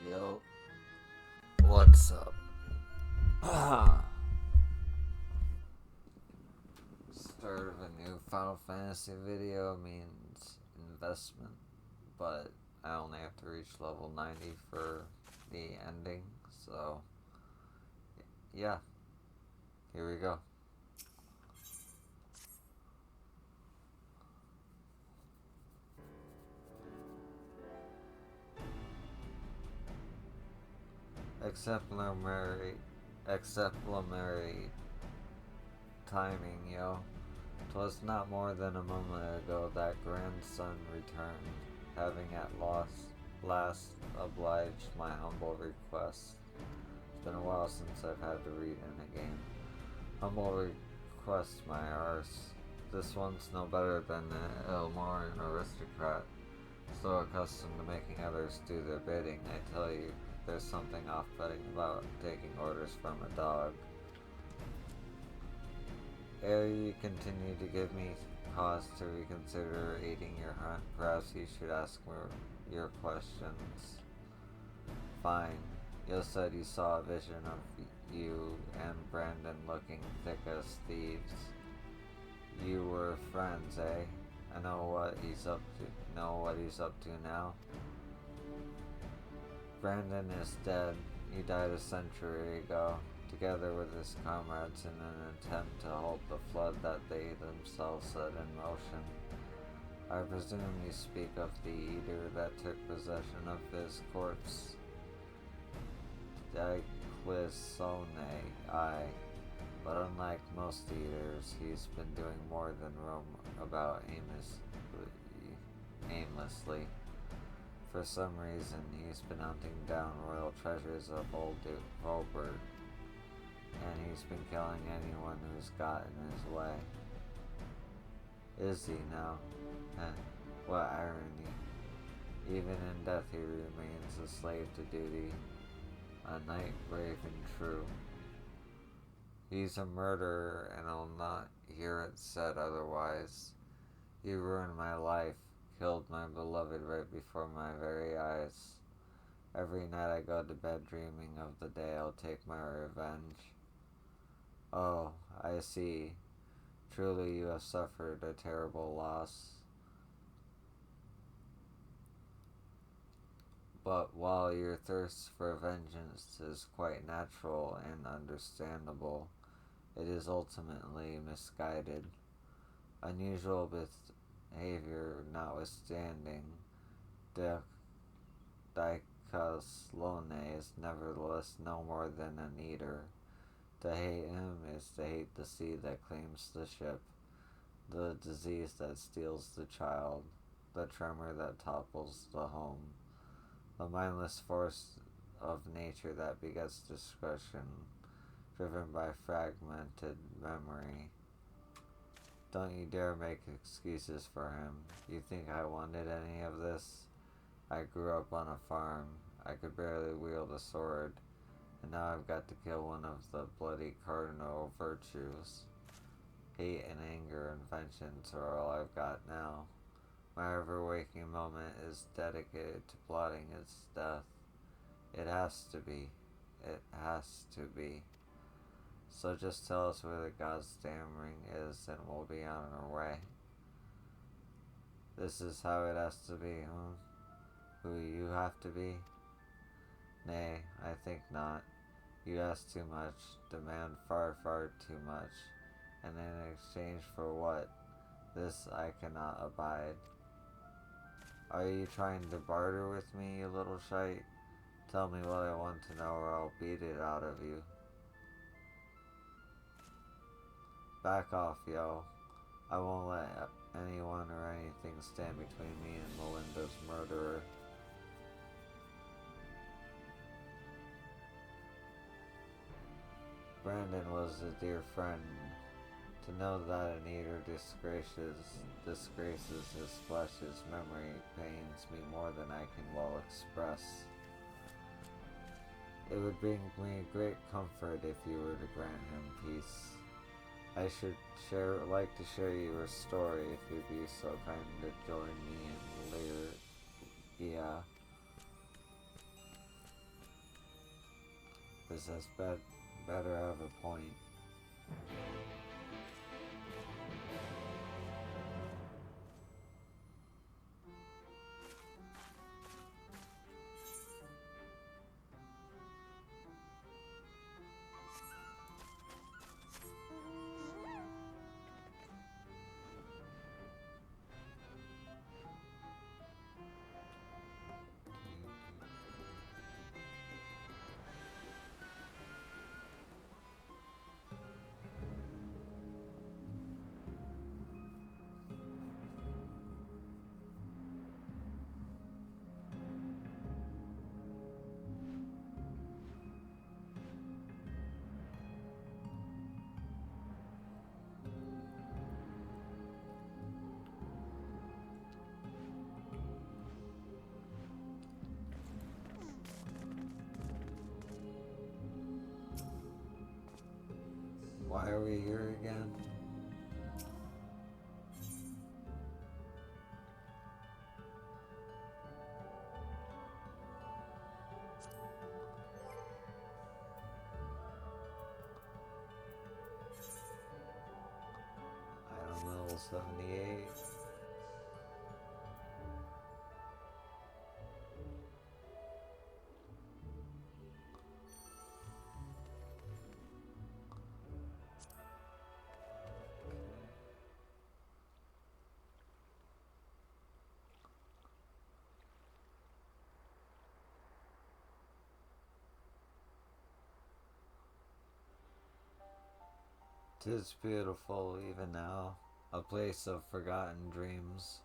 Yo, what's up? Start of a new Final Fantasy video means investment, but I only have to reach level 90 for the ending, so yeah, here we go. Exemplary timing, yo. 'Twas not more than a moment ago that grandson returned, having at last obliged my humble request. It's been a while since I've had to read in a game. Humble request, my arse. This one's no better than the Elmoran aristocrat, so accustomed to making others do their bidding. I tell you, there's something off-putting about taking orders from a dog. Ere you continue to give me cause to reconsider aiding your hunt, perhaps you should ask your questions. Fine. You said you saw a vision of you and Brandon looking thick as thieves. You were friends, eh? I know what he's up to. Know what he's up to now? Brandon is dead. He died a century ago, together with his comrades in an attempt to halt the flood that they themselves set in motion. I presume you speak of the eater that took possession of his corpse. Diclysone, aye. But unlike most eaters, he's been doing more than roam about aimlessly. For some reason, he's been hunting down royal treasures of old Duke Robert, and he's been killing anyone who's got in his way. Is he now? What irony. Even in death he remains a slave to duty, a knight brave and true. He's a murderer, and I'll not hear it said otherwise. He ruined my life, killed my beloved right before my very eyes. Every night I go to bed dreaming of the day I'll take my revenge. Oh, I see. Truly you have suffered a terrible loss. But while your thirst for vengeance is quite natural and understandable, it is ultimately misguided. Unusual behavior notwithstanding, Diclysone is nevertheless no more than an eater. To hate him is to hate the sea that claims the ship, the disease that steals the child, the tremor that topples the home, the mindless force of nature that begets discretion, driven by fragmented memory. Don't you dare make excuses for him. You think I wanted any of this? I grew up on a farm. I could barely wield a sword, and now I've got to kill one of the bloody cardinal virtues. Hate and anger and vengeance are all I've got now. My ever-waking moment is dedicated to plotting its death. It has to be. It has to be. So just tell us where the goddamn ring is and we'll be on our way. This is how it has to be, huh? Who you have to be? Nay, I think not. You ask too much, demand far, far too much. And in exchange for what? This I cannot abide. Are you trying to barter with me, you little shite? Tell me what I want to know or I'll beat it out of you. Back off, yo. I won't let anyone or anything stand between me and Melinda's murderer. Brandon was a dear friend. To know that an eater disgraces his flesh's memory pains me more than I can well express. It would bring me great comfort if you were to grant him peace. I should like to share your story if you'd be so kind to join me in later. Yeah. is as better have a point. Why are we here again? Item level 78. Tis beautiful even now, a place of forgotten dreams.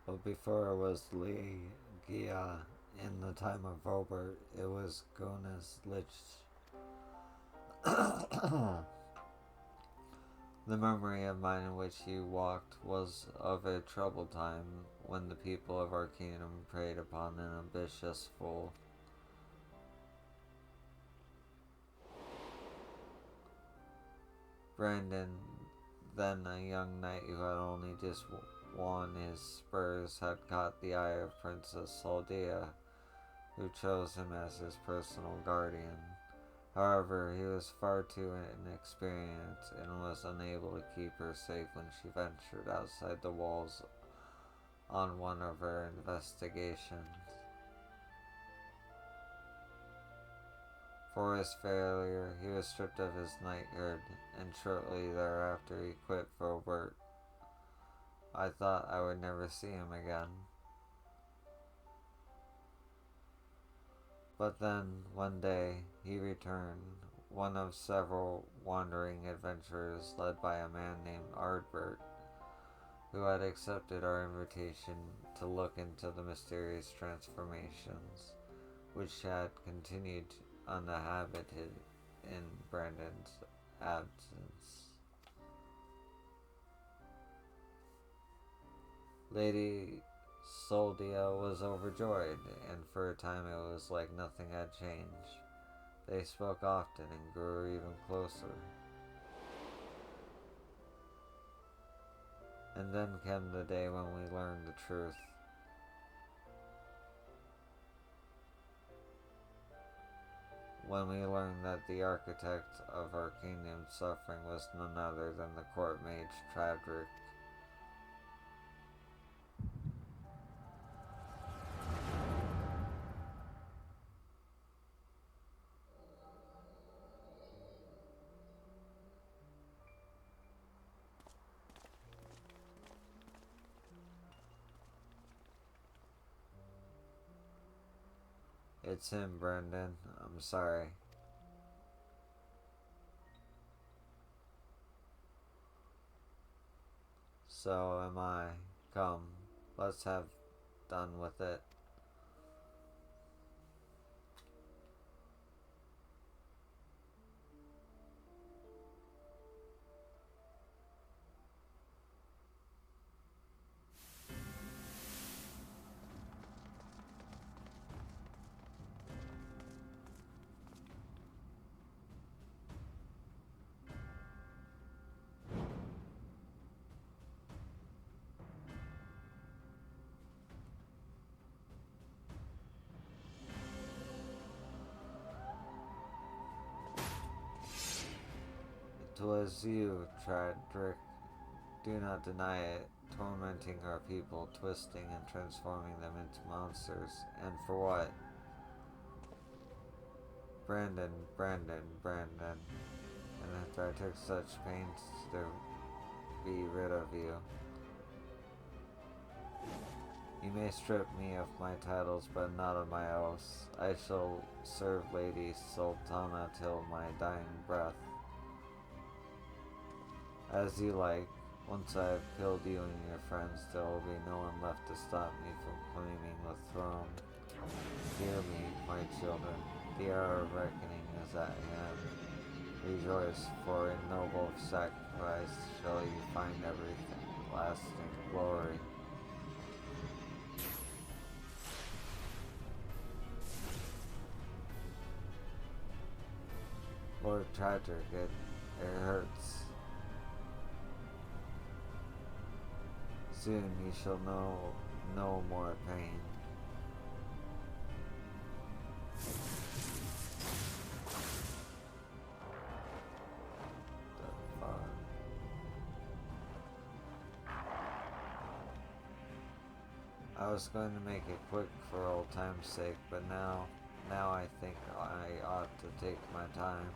But before it was Ligia, in the time of Robert, it was Gona's Lich. The memory of mine in which you walked was of a troubled time when the people of our kingdom preyed upon an ambitious fool. Brandon, then a young knight who had only just won his spurs, had caught the eye of Princess Soldia, who chose him as his personal guardian. However, he was far too inexperienced and was unable to keep her safe when she ventured outside the walls on one of her investigations. For his failure, he was stripped of his knighthood, and shortly thereafter he quit Robert. I thought I would never see him again. But then, one day, he returned, one of several wandering adventurers led by a man named Ardbert, who had accepted our invitation to look into the mysterious transformations, which had continued uninhabited in Brandon's absence. Lady Soldia was overjoyed, and for a time it was like nothing had changed. They spoke often and grew even closer. And then came the day when we learned the truth. When we learned that the architect of our kingdom's suffering was none other than the court mage Tradrick. It's him, Brendan. I'm sorry. So am I. Come, let's have done with it. 'Twas you, Tradrick. Do not deny it, tormenting our people, twisting and transforming them into monsters. And for what? Brandon, Brandon, Brandon. And after I took such pains to be rid of you. You may strip me of my titles, but not of my oaths. I shall serve Lady Sultana till my dying breath. As you like. Once I have killed you and your friends, there will be no one left to stop me from claiming the throne. Hear me, my children. The hour of reckoning is at hand. Rejoice, for in noble sacrifice shall you find everything, lasting glory. Lord Tragic, it hurts. Soon you shall know no more pain. The fuck? I was going to make it quick for old time's sake, but now I think I ought to take my time.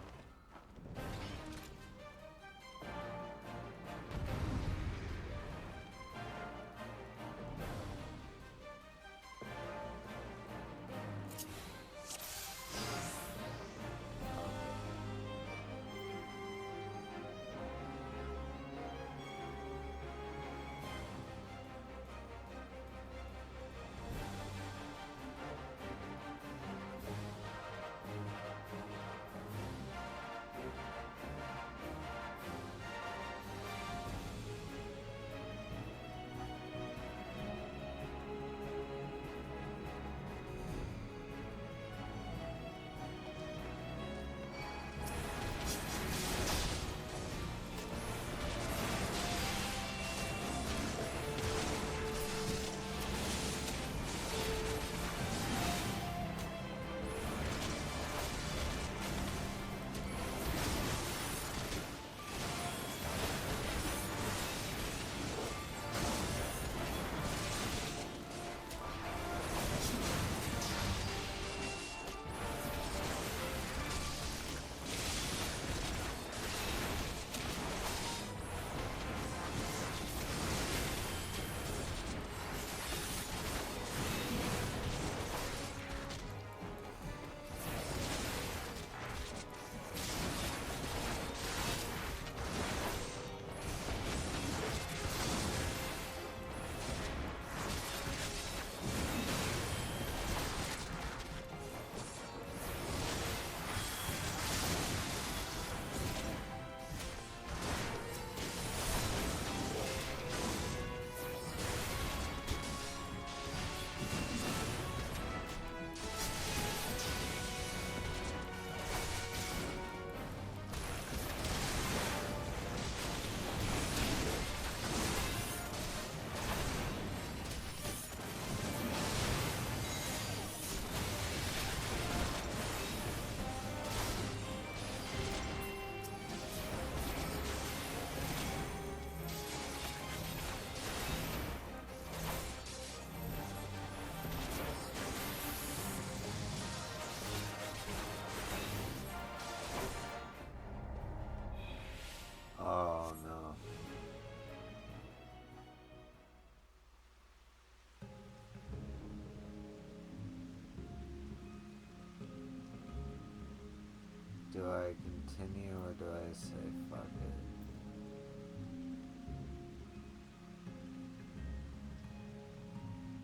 Do I continue or do I say fuck it?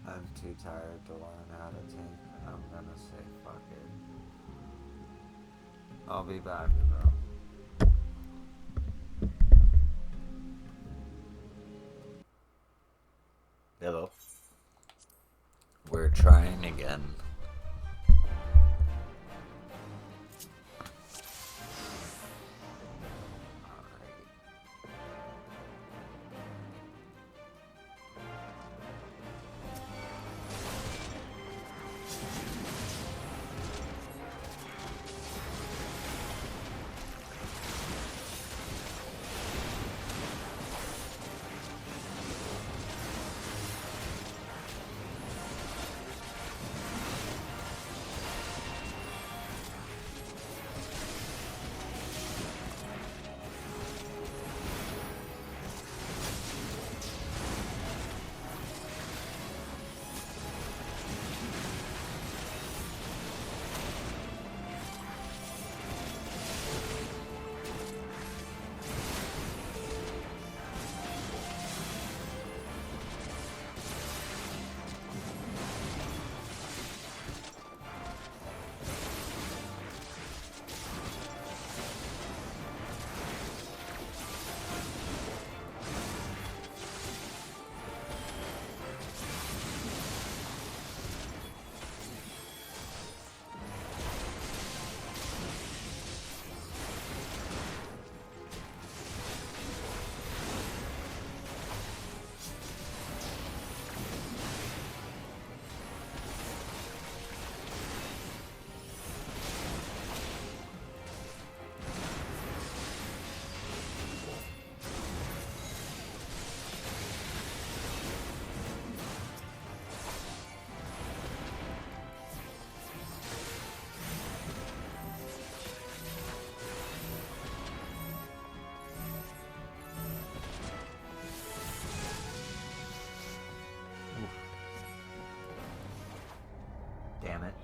I'm too tired to learn how to tank. I'm gonna say fuck it. I'll be back, bro. Hello. We're trying again. Damn it.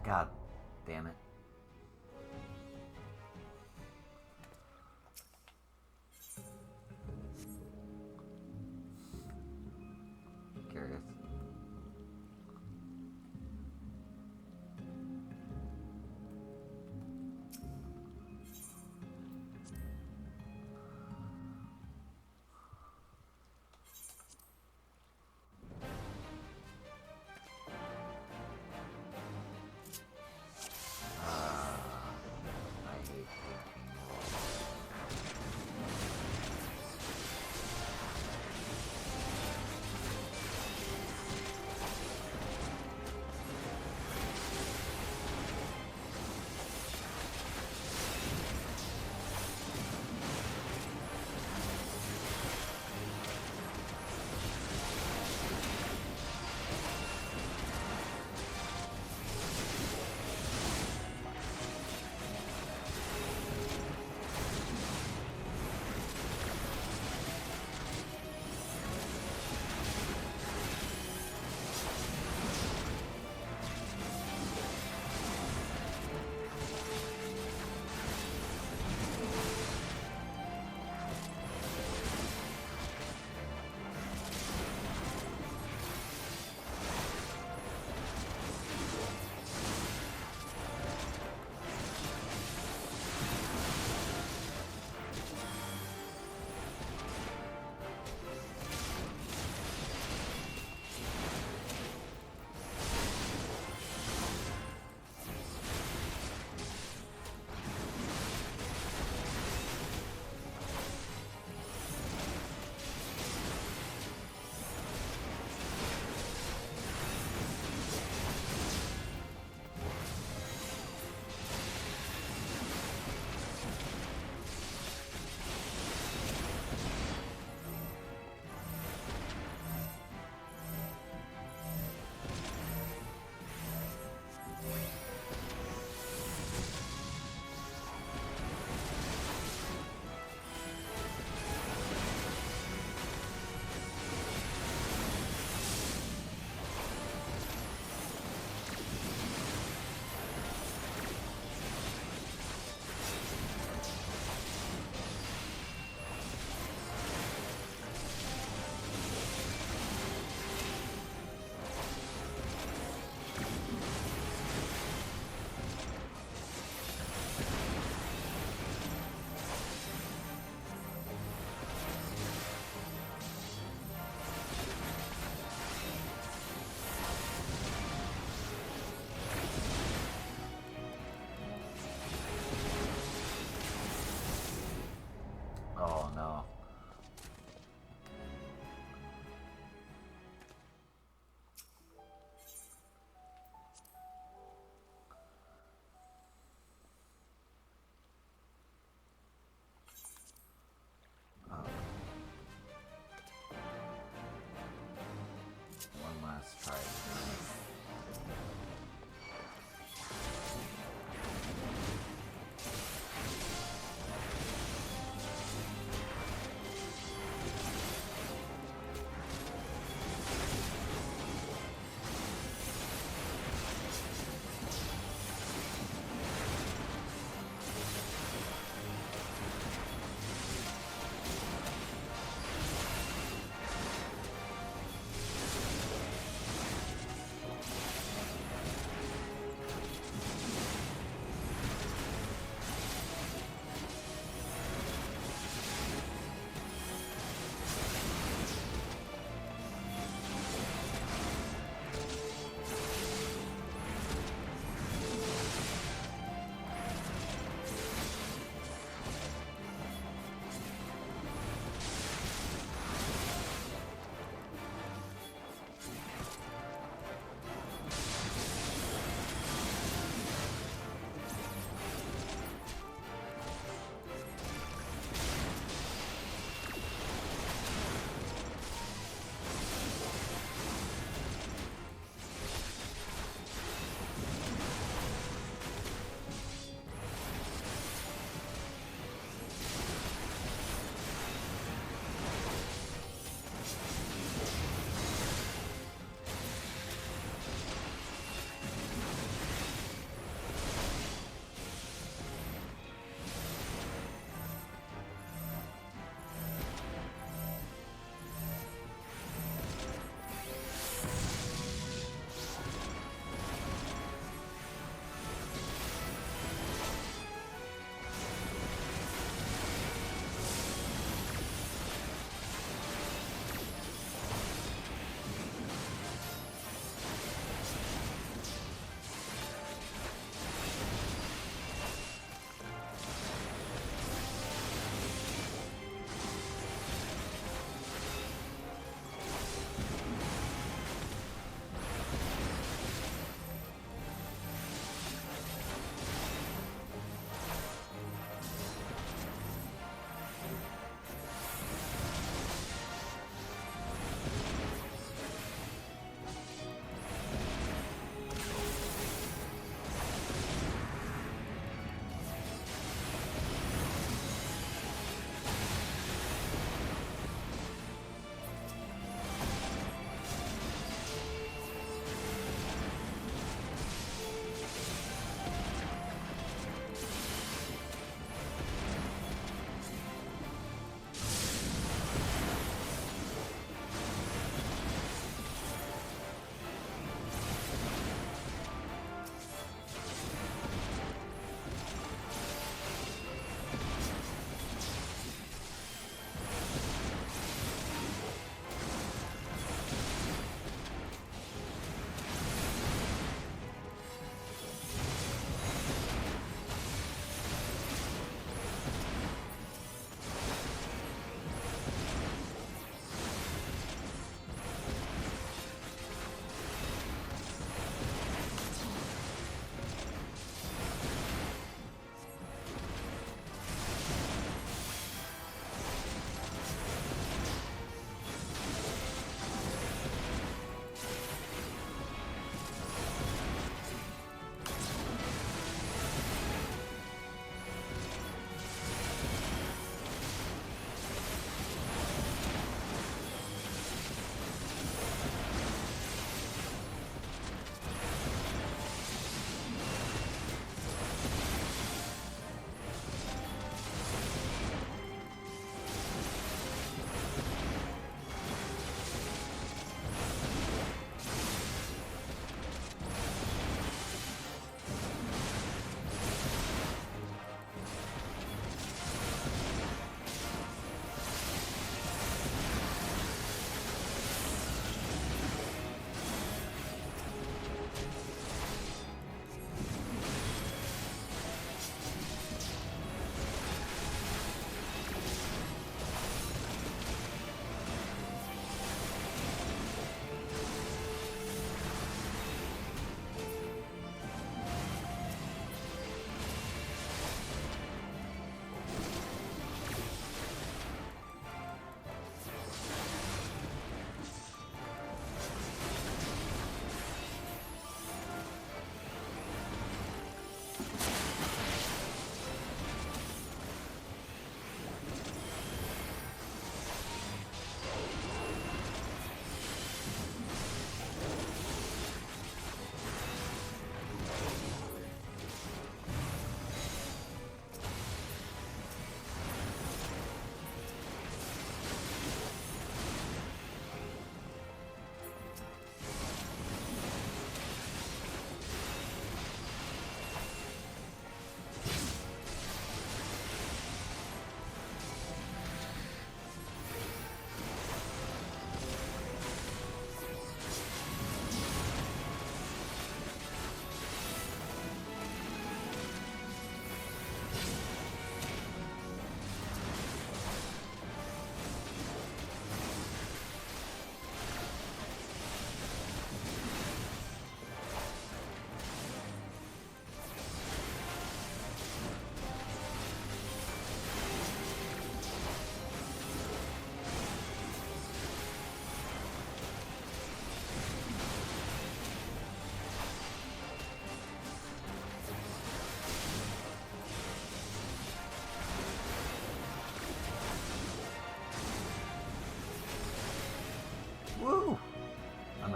God damn it. Curious. I hate taking rolls.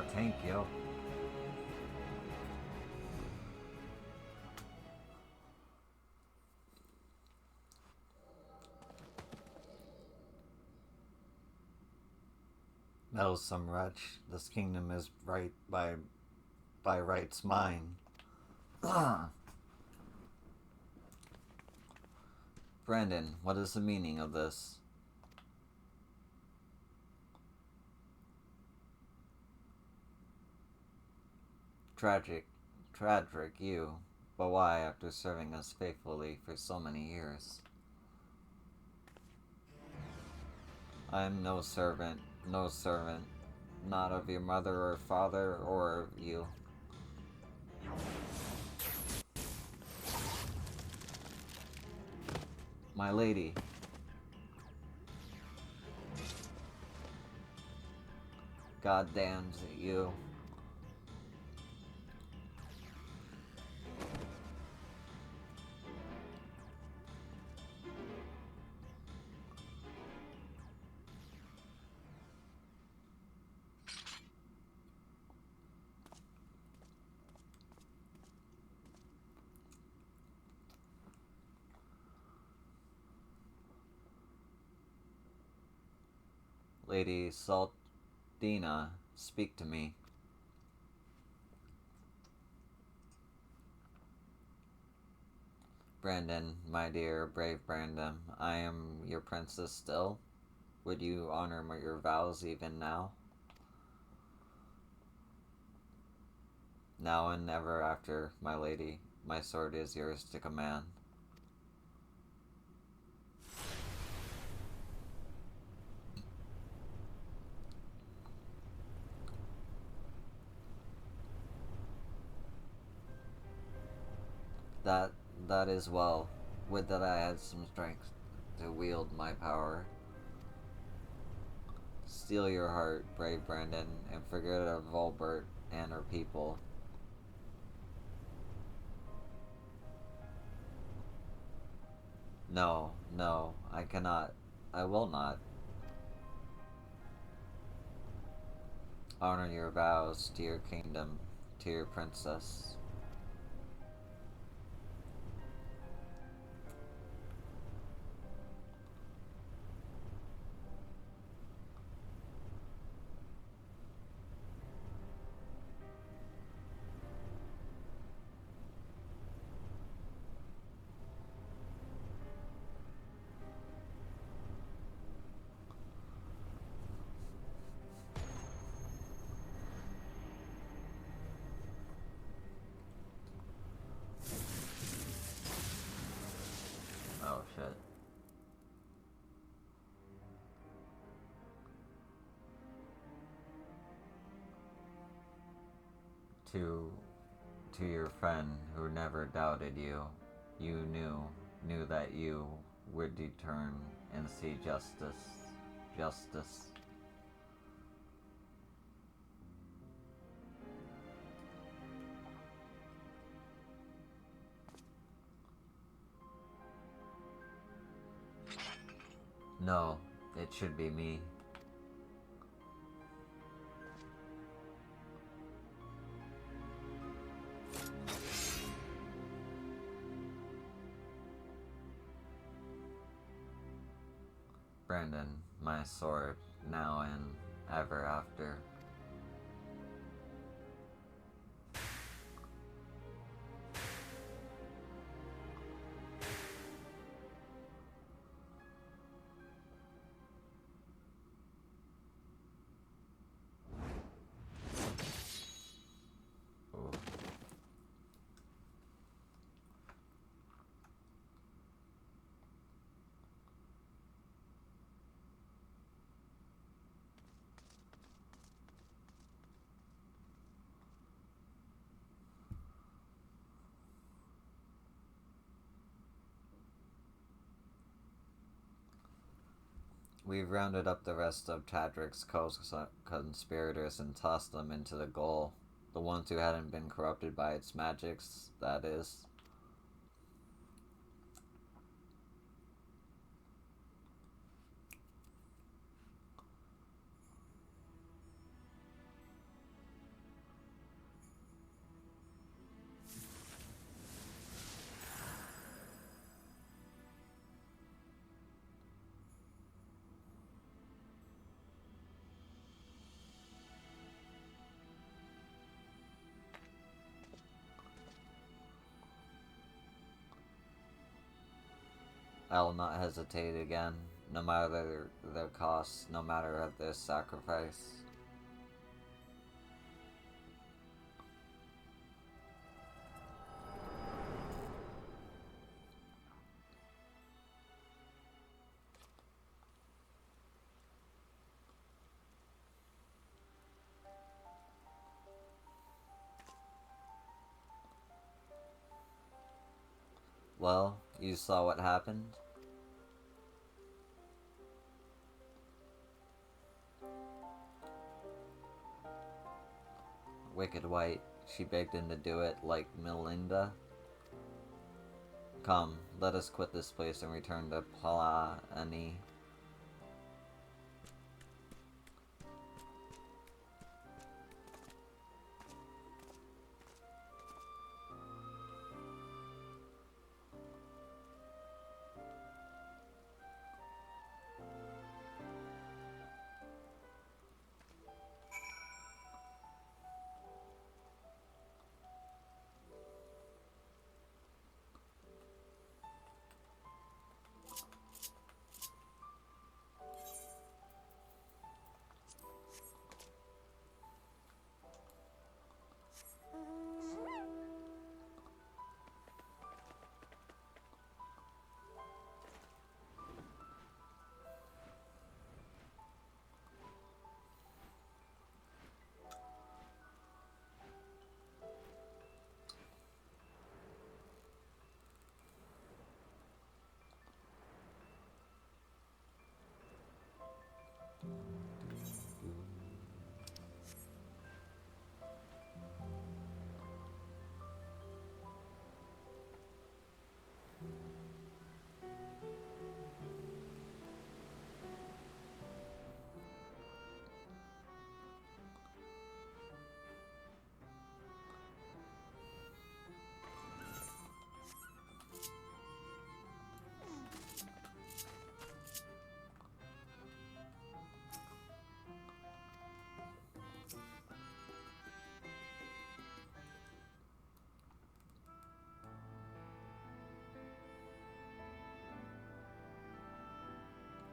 thank you. Meddlesome wretch, this kingdom is right by rights mine. Brandon, what is the meaning of this? Tragic, you. But why, after serving us faithfully for so many years? I am no servant, not of your mother or father or of you. My lady. God damns you. Lady Saltina, speak to me. Brandon, my dear, brave Brandon, I am your princess still. Would you honor your vows even now? Now and ever after, my lady, my sword is yours to command. That is well. Would that I had some strength to wield my power. Steel your heart, brave Brandon, and forget of Volbert and her people. No, I cannot. I will not. Honor your vows to your kingdom, to your princess. Oh shit. To your friend who never doubted you, you knew that you would return and see justice. No, it should be me. Brandon, my sword, now and ever after. Ooh. We've rounded up the rest of Tadric's co-conspirators and tossed them into the goal. The ones who hadn't been corrupted by its magics, that is. I'll not hesitate again, no matter the cost, no matter the sacrifice. Well, you saw what happened? Wicked White, she begged him to do it like Melinda. Come, let us quit this place and return to Plani.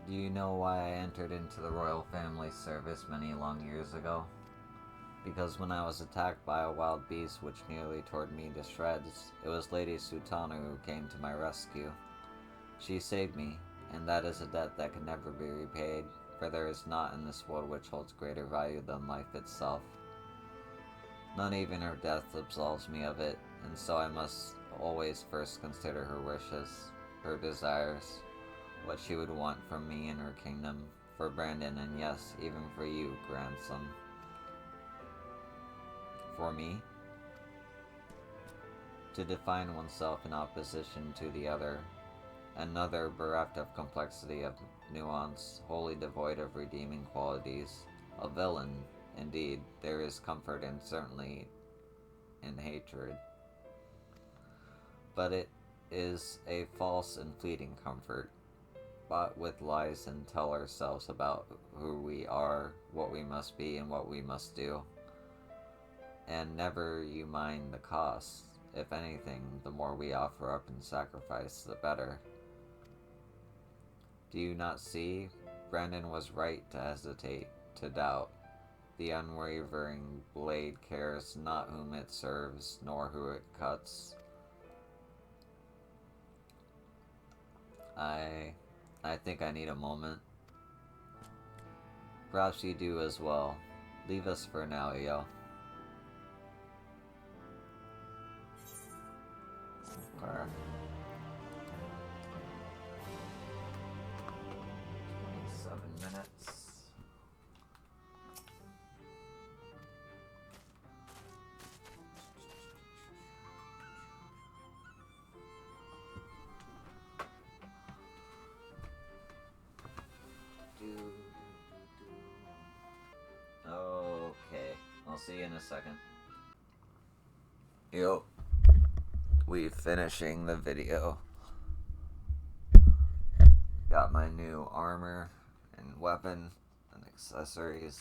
Do you know why I entered into the royal family service many long years ago? Because when I was attacked by a wild beast which nearly tore me to shreds, it was Lady Sultana who came to my rescue. She saved me, and that is a debt that can never be repaid, for there is naught in this world which holds greater value than life itself. Not even her death absolves me of it, and so I must always first consider her wishes, her desires, what she would want from me in her kingdom, for Brandon, and yes, even for you, grandson. For me, to define oneself in opposition to the other, another bereft of complexity of nuance, wholly devoid of redeeming qualities, a villain, indeed, there is comfort and certainly in hatred. But it is a false and fleeting comfort, bought with lies and tell ourselves about who we are, what we must be, and what we must do. And never you mind the cost. If anything, the more we offer up in sacrifice, the better. Do you not see? Brandon was right to hesitate, to doubt. The unwavering blade cares not whom it serves, nor who it cuts. I think I need a moment. Perhaps you do as well. Leave us for now, yo. Okay. 27 minutes. Okay, I'll see you in a second. Yo, we finishing the video. Got my new armor and weapon and accessories.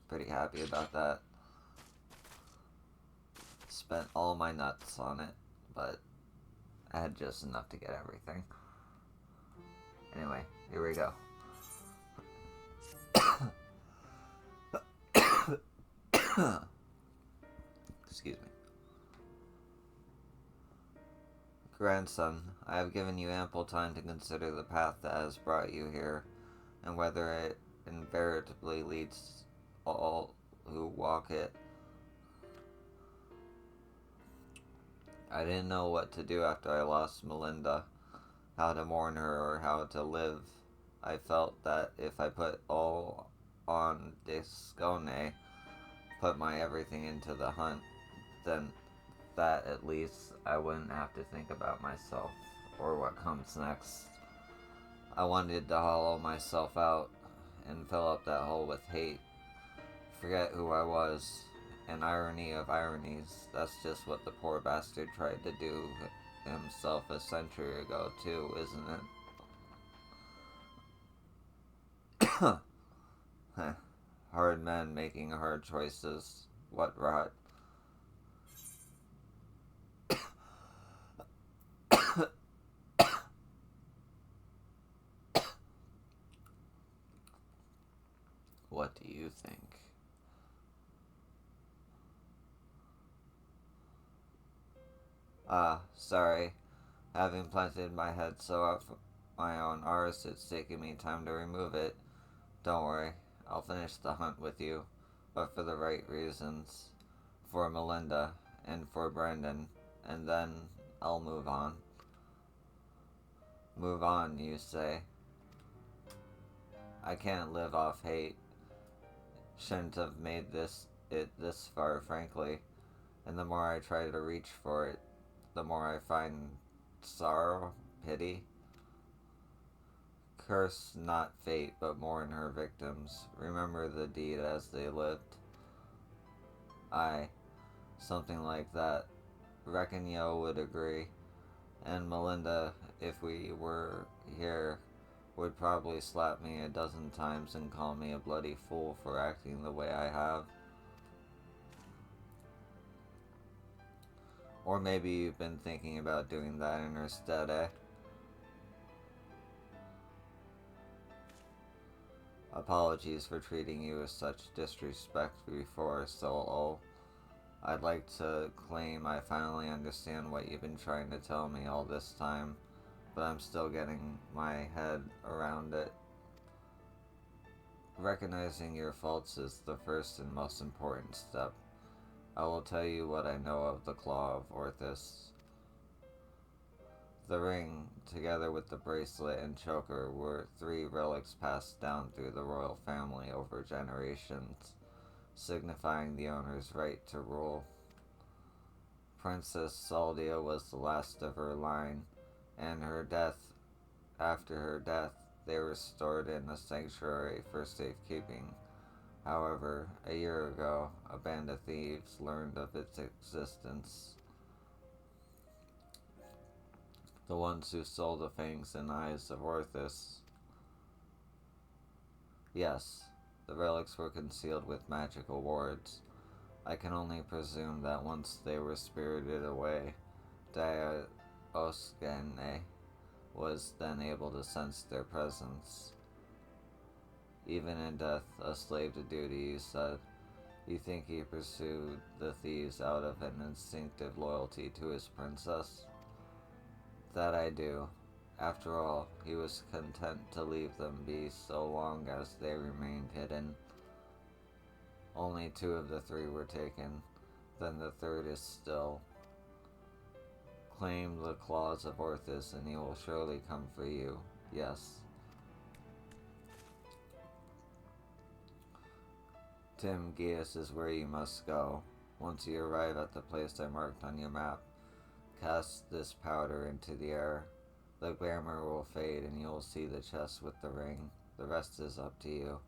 Pretty happy about that. Spent all my nuts on it, but I had just enough to get everything. Anyway, here we go. Excuse me. Grandson, I have given you ample time to consider the path that has brought you here, and whether it invariably leads all who walk it. I didn't know what to do after I lost Melinda, how to mourn her or how to live. I felt that if I put all on Discone, put my everything into the hunt, then that at least I wouldn't have to think about myself or what comes next. I wanted to hollow myself out and fill up that hole with hate. Forget who I was. An irony of ironies, that's just what the poor bastard tried to do himself a century ago too, isn't it? Hard men making hard choices. What rot. What do you think? Sorry. Having planted my head so off my own arse, it's taken me time to remove it. Don't worry, I'll finish the hunt with you, but for the right reasons. For Melinda, and for Brendan, and then I'll move on. Move on, you say? I can't live off hate. Shouldn't have made it this far, frankly. And the more I try to reach for it, the more I find sorrow, pity. Curse not fate, but mourn her victims. Remember the deed as they lived. Aye, something like that. Reckon Yo would agree. And Melinda, if we were here, would probably slap me a dozen times and call me a bloody fool for acting the way I have. Or maybe you've been thinking about doing that in her stead, eh? Apologies for treating you with such disrespect before, Soul. I'd like to claim I finally understand what you've been trying to tell me all this time, but I'm still getting my head around it. Recognizing your faults is the first and most important step. I will tell you what I know of the Claw of Orthus. The ring, together with the bracelet and choker, were 3 relics passed down through the royal family over generations, signifying the owner's right to rule. Princess Saldia was the last of her line, and after her death, they were stored in a sanctuary for safekeeping. However, a year ago, a band of thieves learned of its existence. The ones who stole the fangs and eyes of Orthus. Yes, the relics were concealed with magical wards. I can only presume that once they were spirited away, Oskene was then able to sense their presence. Even in death, a slave to duty, you said. You think he pursued the thieves out of an instinctive loyalty to his princess? That I do. After all, he was content to leave them be so long as they remained hidden. Only 2 of the 3 were taken, then the 3rd is still. Claim the claws of Orthus and he will surely come for you. Yes. Tim Gias is where you must go. Once you arrive at the place I marked on your map, cast this powder into the air. The glamour will fade and you'll see the chest with the ring. The rest is up to you.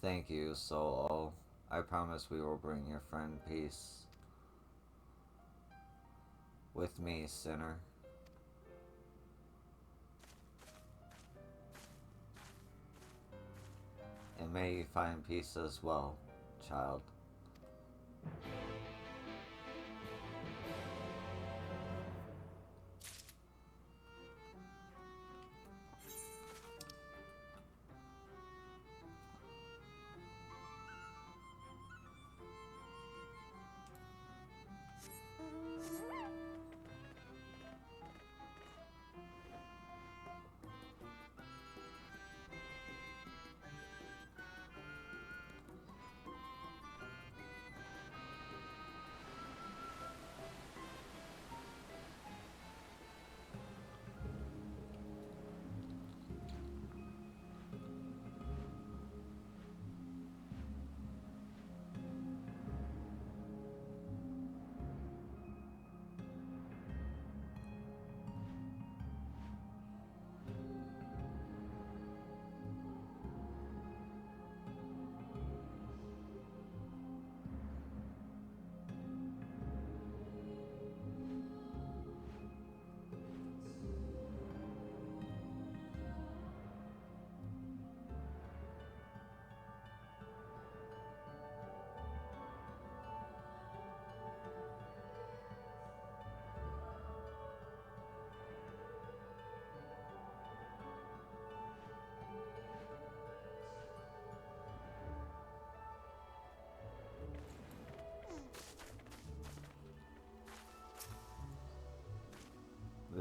Thank you, Soul. I promise we will bring your friend peace. With me, sinner. And may you find peace as well, child.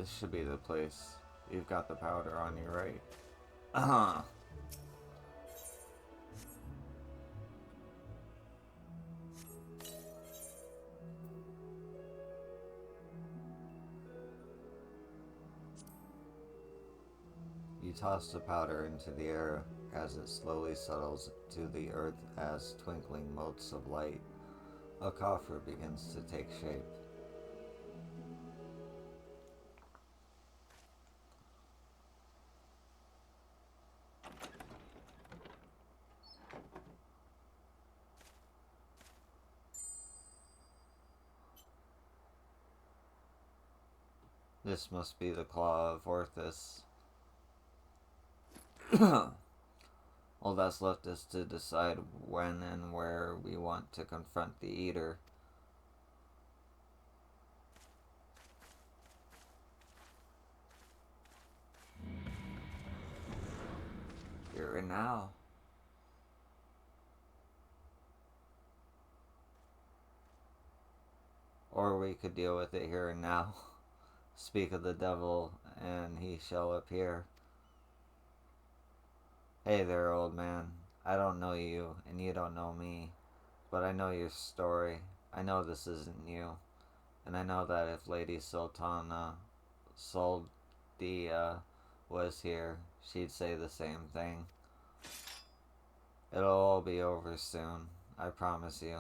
this should be the place. You've got the powder on you, right? Uh-huh. You toss the powder into the air as it slowly settles to the earth as twinkling motes of light. A coffer begins to take shape. This must be the claw of Orthus. All that's left is to decide when and where we want to confront the Eater. Here and now. Or we could deal with it here and now. Speak of the devil, and he shall appear. Hey there, old man. I don't know you, and you don't know me. But I know your story. I know this isn't you. And I know that if Lady Sultana Soldia was here, she'd say the same thing. It'll all be over soon. I promise you.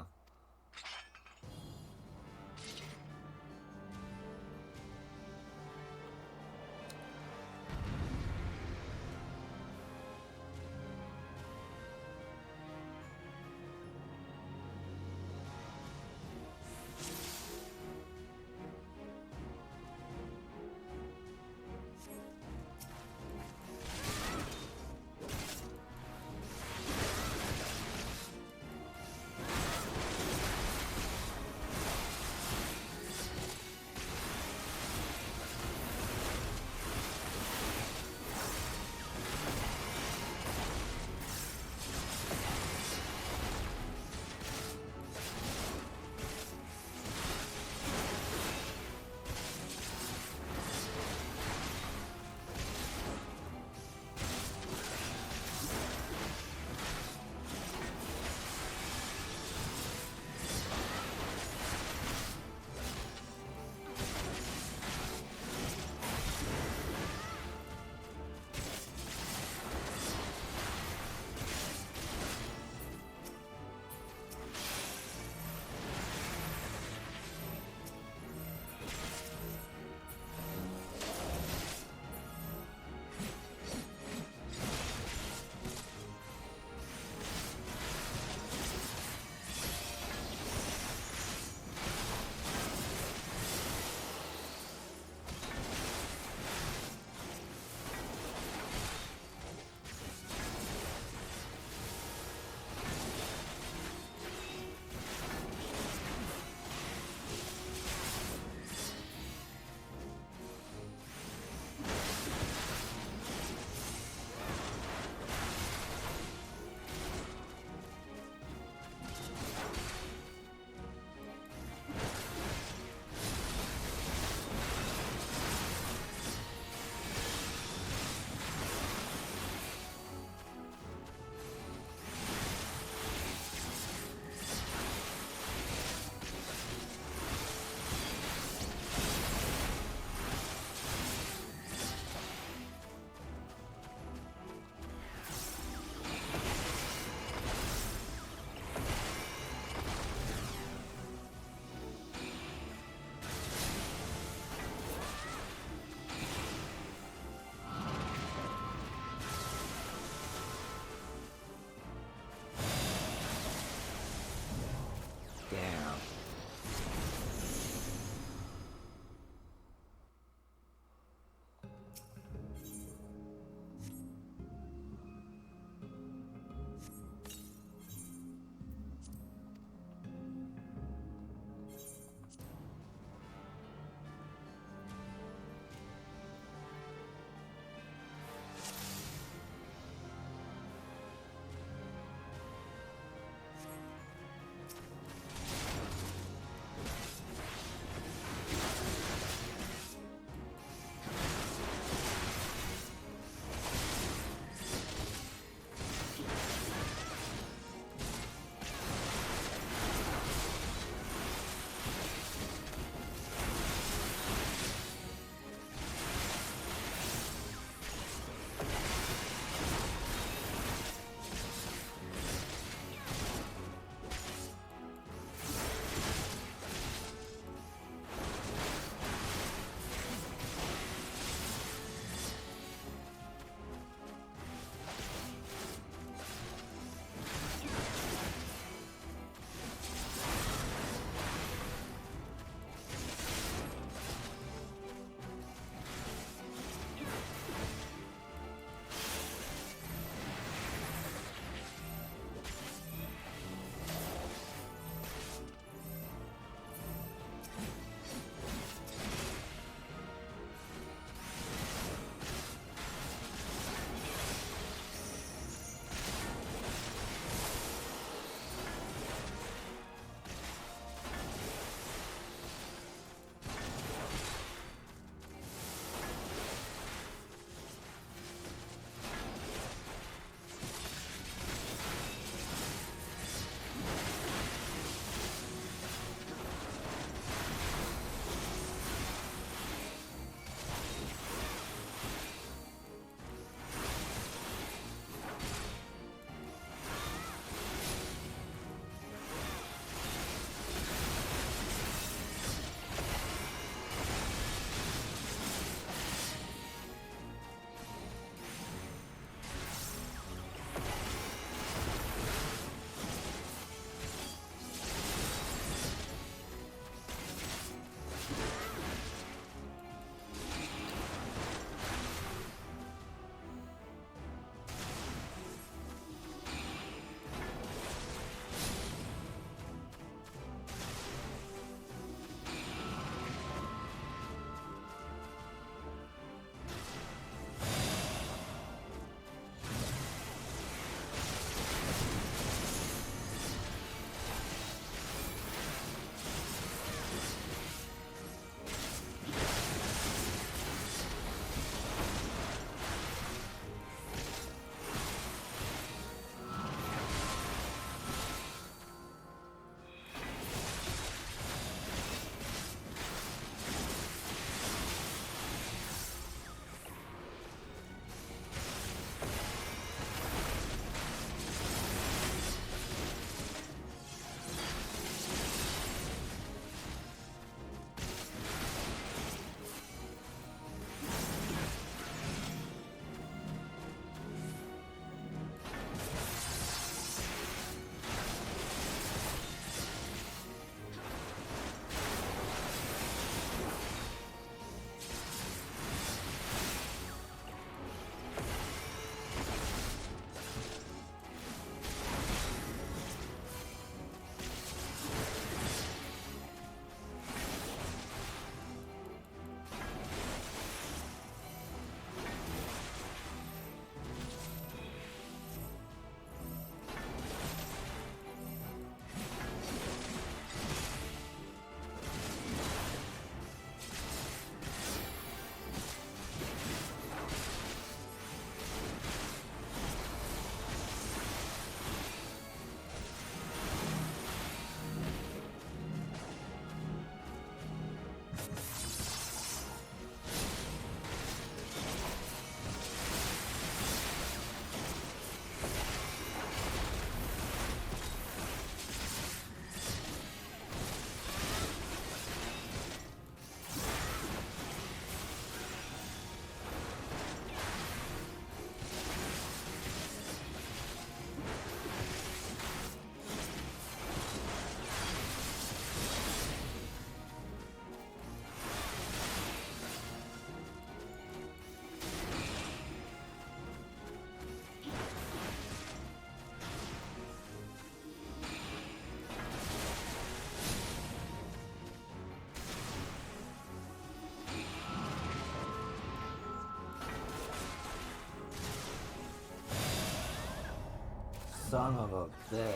Son of a bitch.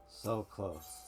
So close.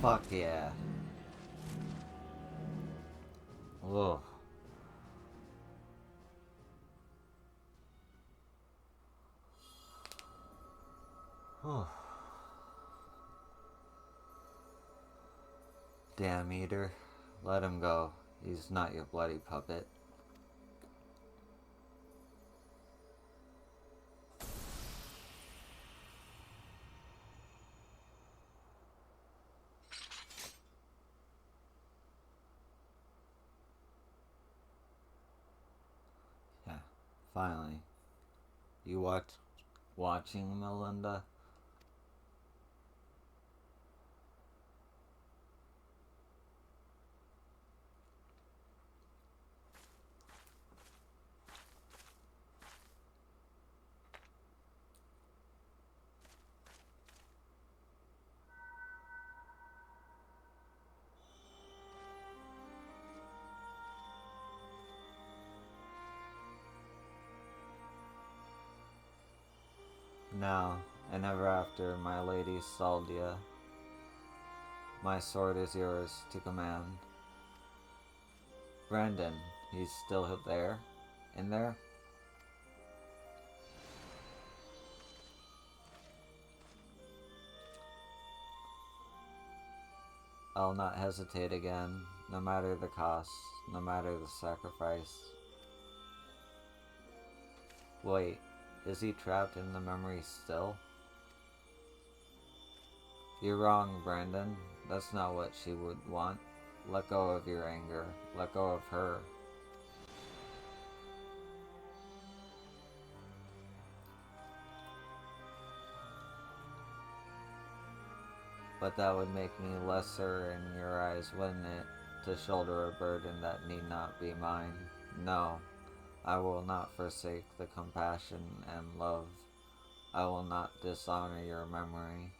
Fuck yeah. Ugh. Damn eater. Let him go. He's not your bloody puppet. Yeah, finally. You watching, Melinda? Now, and ever after, my lady Saldia, my sword is yours to command. Brandon, he's still there? In there? I'll not hesitate again, no matter the cost, no matter the sacrifice. Wait, is he trapped in the memory still? You're wrong, Brandon. That's not what she would want. Let go of your anger. Let go of her. But that would make me lesser in your eyes, wouldn't it? To shoulder a burden that need not be mine. No, I will not forsake the compassion and love. I will not dishonor your memory.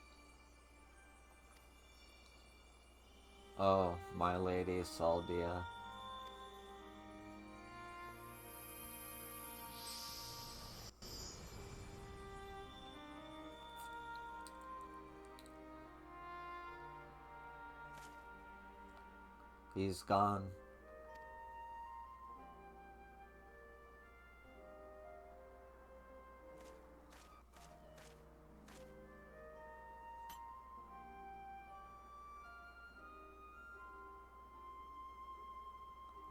Oh, my lady Saldia. He's gone.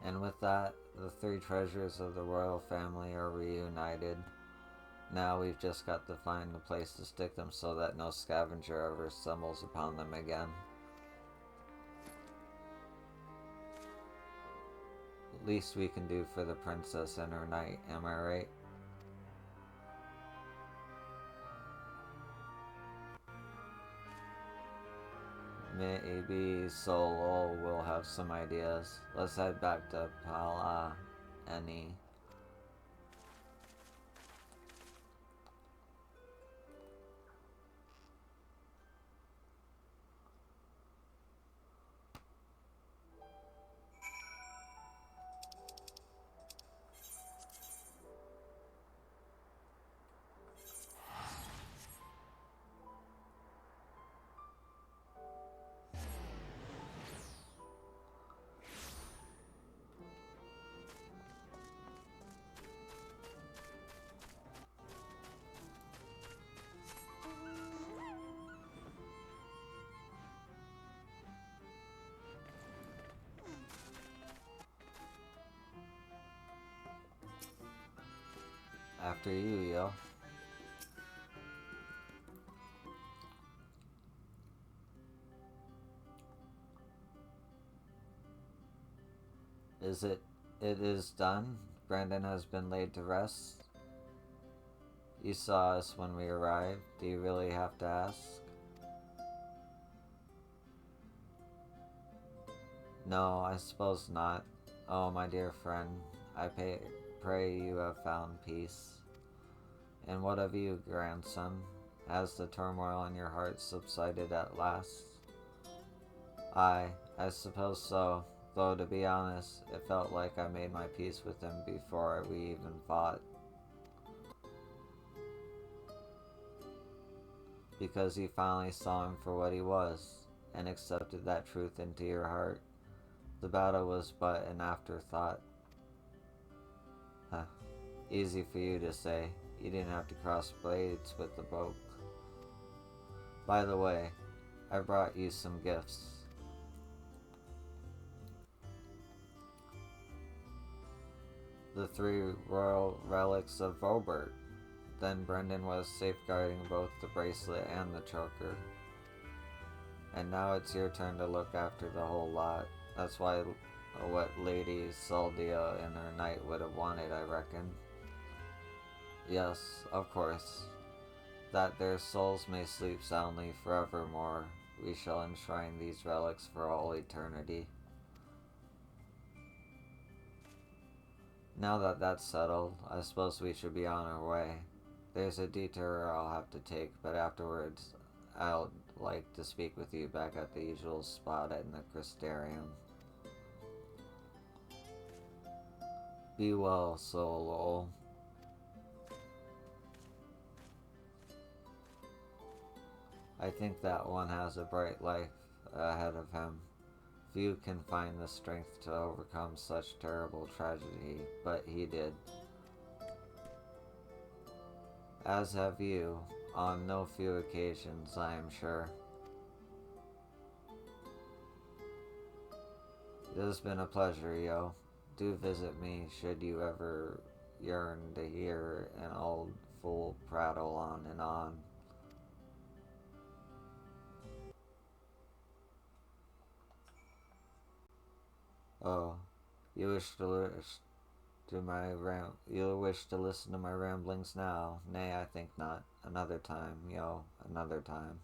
And with that, the three treasures of the royal family are reunited. Now we've just got to find a place to stick them so that no scavenger ever stumbles upon them again. Least we can do for the princess and her knight, am I right? Maybe Solo will have some ideas. Let's head back to Pala Annie. After you, yo. Is it? It is done? Brandon has been laid to rest? You saw us when we arrived. Do you really have to ask? No, I suppose not. Oh, my dear friend, pray you have found peace. And what of you, grandson? Has the turmoil in your heart subsided at last? I suppose so. Though, to be honest, it felt like I made my peace with him before we even fought. Because he finally saw him for what he was. and accepted that truth into your heart. The battle was but an afterthought. Huh. Easy for you to say. You didn't have to cross blades with the boat. By the way, I brought you some gifts. The 3 royal relics of Robert. Then Brendan was safeguarding both the bracelet and the choker. And now it's your turn to look after the whole lot. That's what Lady Saldia and her knight would have wanted, I reckon. Yes, of course. That their souls may sleep soundly forevermore, we shall enshrine these relics for all eternity. Now that that's settled, I suppose we should be on our way. There's a detour I'll have to take, but afterwards I'd like to speak with you back at the usual spot in the Crystarium. Be well, Soul. I think that one has a bright life ahead of him. Few can find the strength to overcome such terrible tragedy, but he did. As have you, on no few occasions, I am sure. It has been a pleasure, yo. Do visit me should you ever yearn to hear an old fool prattle on and on. Oh, you wish to listen to my ramblings now? Nay, I think not. Another time, yo, another time.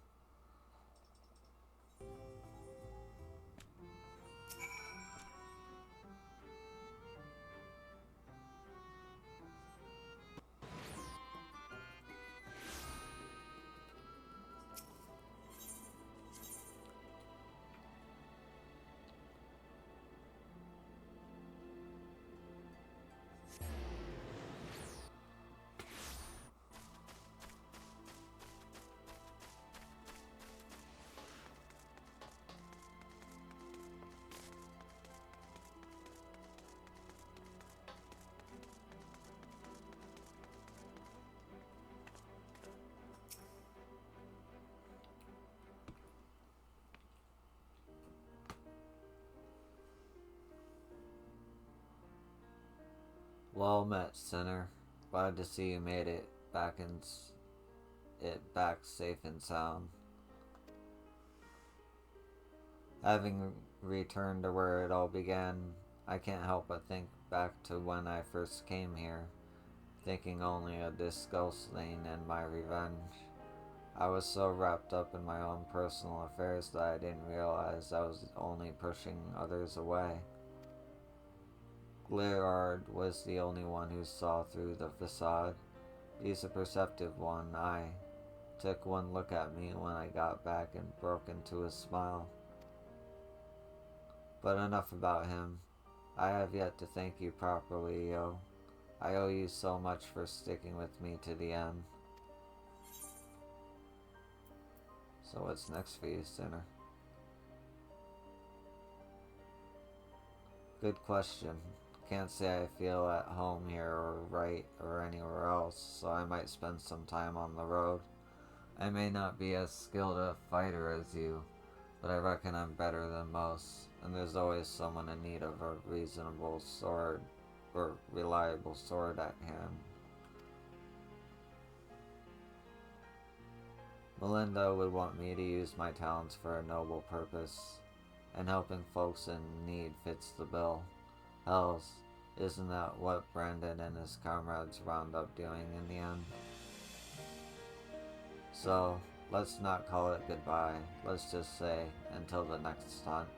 Well met, sinner. Glad to see you made it back safe and sound. Having returned to where it all began, I can't help but think back to when I first came here, thinking only of this ghost lane and my revenge. I was so wrapped up in my own personal affairs that I didn't realize I was only pushing others away. Glirard was the only one who saw through the facade. He's a perceptive one. I took one look at me when I got back and broke into a smile. But enough about him. I have yet to thank you properly, yo. I owe you so much for sticking with me to the end. So what's next for you, sinner? Good question. Can't say I feel at home here or anywhere else, so I might spend some time on the road. I may not be as skilled a fighter as you, but I reckon I'm better than most, and there's always someone in need of a reasonable sword or reliable sword at hand. Melinda would want me to use my talents for a noble purpose, and helping folks in need fits the bill. Hells, isn't that what Brandon and his comrades wound up doing in the end? So, let's not call it goodbye. Let's just say, until the next hunt.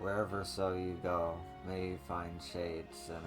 Wherever so you go, may you find shade, sinner.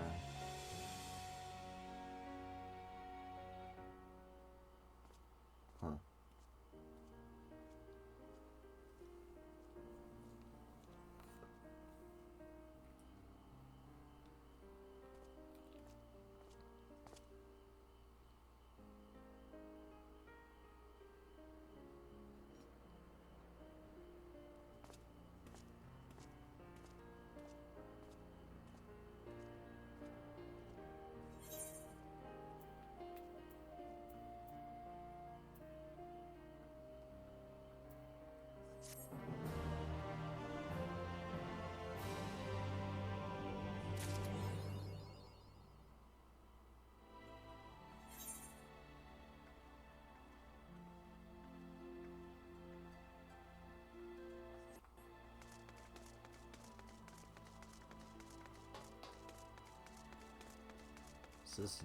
Is this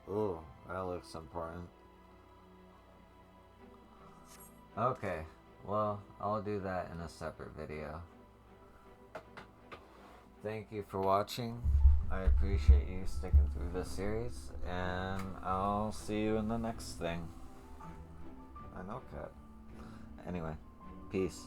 new? Ooh, that looks important. Okay, well, I'll do that in a separate video. Thank you for watching. I appreciate you sticking through this series, and I'll see you in the next thing. I know, Cat. Anyway, peace.